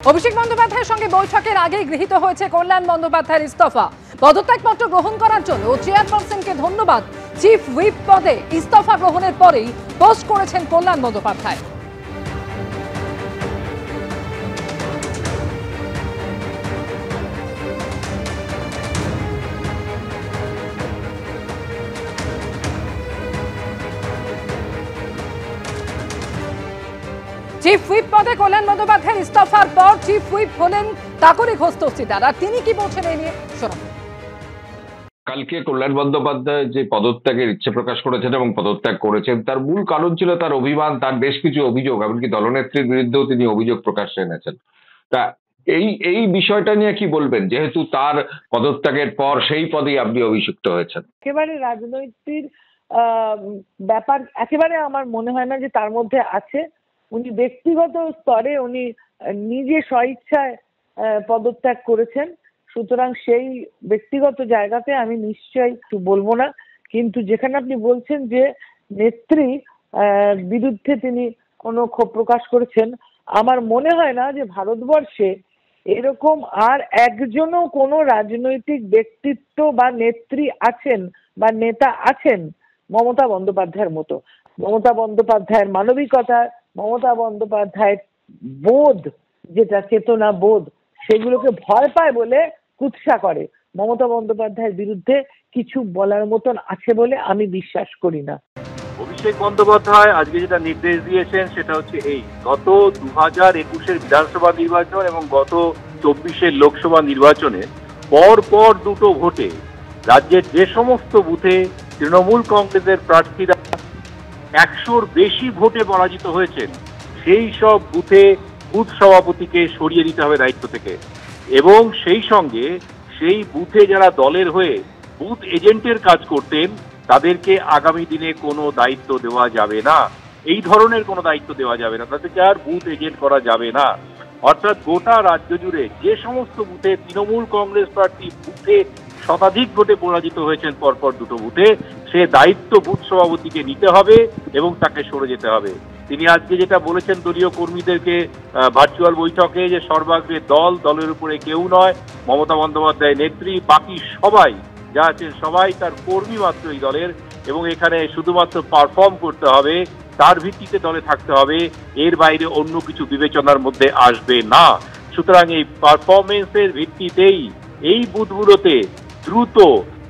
অভিষেক বন্দ্যোপাধ্যায়ের সঙ্গে বৈঠকের আগে গৃহীত হয়েছে কল্যাণ বন্দ্যোপাধ্যায়ের ইস্তফা। পদত্যাগপত্র গ্রহণ করার জন্য চেয়ারপারসনকে ধন্যবাদ। চিফ হুইপ পদে ইস্তফা গ্রহণের পরেই পোস্ট করেছেন কল্যাণ বন্দ্যোপাধ্যায়। চিফ হুইপ পদে কল্যাণ বন্দ্যোপাধ্যায়ের ইস্তফার পর চিফ হুইপ হলেন কাকলি ঘোষ দস্তিদার। আর তিনি কি বলছেন এই নিয়ে শোনান। কালকে কল্যাণ বন্দ্যোপাধ্যায় যে পদত্যাগের ইচ্ছে প্রকাশ করেছেন এবং পদত্যাগ করেছেন, তার মূল কারণ ছিল তার অভিমান, তার বেশ কিছু অভিযোগ, এমনকি দলনেত্রীর বিরুদ্ধেও তিনি অভিযোগ প্রকাশ্যে এনেছেন। তা এই বিষয়টা নিয়ে কি বলবেন, যেহেতু তার পদত্যাগের পর সেই পদেই আপনি অভিষিক্ত হয়েছেন? একেবারে রাজনৈতিক ব্যাপার একেবারে আমার মনে হয় না যে তার মধ্যে আছে। উনি ব্যক্তিগত স্তরে উনি নিজে স্বইচ্ছায় পদত্যাগ করেছেন, সুতরাং সেই ব্যক্তিগত জায়গাতে আমি নিশ্চয়ই কিছু বলবো না। কিন্তু যেখানে আপনি বলছেন যে নেত্রী বিরুদ্ধে তিনি কোনো ক্ষোভ প্রকাশ করেছেন, আমার মনে হয় না যে ভারতবর্ষে এরকম আর একজনও কোনো রাজনৈতিক ব্যক্তিত্ব বা নেত্রী আছেন বা নেতা আছেন মমতা বন্দ্যোপাধ্যায়ের মতো। মমতা বন্দ্যোপাধ্যায়ের মানবিকতা, মমতা বন্দ্যোপাধ্যায়ের বোধ, যেটা চেতনা বোধ, সেগুলোকে ভয় পায় বলে কুৎসা করে। মমতা বন্দ্যোপাধ্যায়ের বিরুদ্ধে কিছু বলার মতন আছে বলে আমি বিশ্বাস করি না। অভিষেক বন্দ্যোপাধ্যায় আজকে যেটা নির্দেশ দিয়েছেন সেটা হচ্ছে এই, গত 2021-এর বিধানসভা নির্বাচন এবং গত 24-এর লোকসভা নির্বাচনে পর দুটো ভোটে রাজ্যের যে সমস্ত বুথে তৃণমূল কংগ্রেসের প্রার্থীরা 100-র বেশি ভোটে পরাজিত হয়েছেন, সেই সব বুথে বুথ সভাপতিকে সরিয়ে দিতে হবে দায়িত্ব থেকে। এবং সেই সঙ্গে সেই বুথে যারা দলের হয়ে বুথ এজেন্টের কাজ করতেন তাদেরকে আগামী দিনে কোনো দায়িত্ব দেওয়া যাবে না, এই ধরনের কোনো দায়িত্ব দেওয়া যাবে না, তাদেরকে আর বুথ এজেন্ট করা যাবে না। অর্থাৎ গোটা রাজ্য জুড়ে যে সমস্ত বুথে তৃণমূল কংগ্রেস প্রার্থী বুথে শতাধিক ভোটে পরাজিত হয়েছেন পরপর দুটো বুথে, সে দায়িত্ব বুথ সভাপতিকে নিতে হবে এবং তাকে সরে যেতে হবে। তিনি আজকে যেটা বলেছেন দলীয় কর্মীদেরকে ভার্চুয়াল বৈঠকে, যে সর্বাগ্রে দলের উপরে কেউ নয়, মমতা বন্দ্যোপাধ্যায় নেত্রী, বাকি সবাই যা আছেন সবাই তার কর্মী মাত্র এই দলের, এবং এখানে শুধুমাত্র পারফর্ম করতে হবে, তার ভিত্তিতে দলে থাকতে হবে, এর বাইরে অন্য কিছু বিবেচনার মধ্যে আসবে না। সুতরাং এই পারফরমেন্সের ভিত্তিতেই এই বুথগুলোতে দ্রুত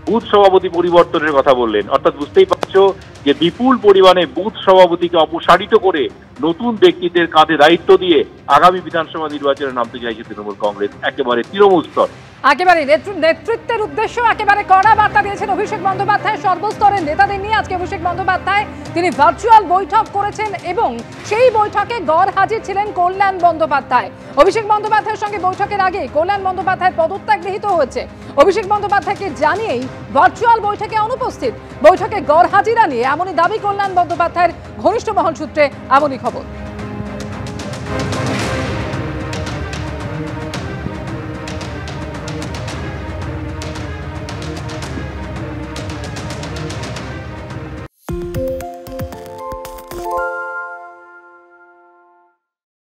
বুথ সভাপতি পরিবর্তনের কথা বললেন। অর্থাৎ বুঝতেই পারছো যে বিপুল পরিমাণে বুথ সভাপতিকে অপসারিত করে নতুন ব্যক্তিদের কাঁধে দায়িত্ব দিয়ে আগামী বিধানসভা নির্বাচনে নামতে চাইছে তৃণমূল কংগ্রেস, একেবারে তৃণমূল স্তর। একেবারে নেতৃত্বের উদ্দেশ্য একেবারে কড়া বার্তা দিয়েছেন অভিষেক বন্দ্যোপাধ্যায় সর্বস্তরের নেতাদের নিয়ে। আজকে অভিষেক বন্দ্যোপাধ্যায় তিনি ভার্চুয়াল বৈঠক করেছেন এবং সেই বৈঠকে গড় হাজির ছিলেন কল্যাণ বন্দ্যোপাধ্যায়। অভিষেক বন্দ্যোপাধ্যায়ের সঙ্গে বৈঠকের আগে কল্যাণ বন্দ্যোপাধ্যায়ের পদত্যাগ গৃহীত হয়েছে। অভিষেক বন্দ্যোপাধ্যায়কে জানিয়েই ভার্চুয়াল বৈঠকে অনুপস্থিত, বৈঠকে গড় হাজিরা নিয়ে এমনই দাবি কল্যাণ বন্দ্যোপাধ্যায়ের ঘনিষ্ঠ মহল সূত্রে, এমনই খবর।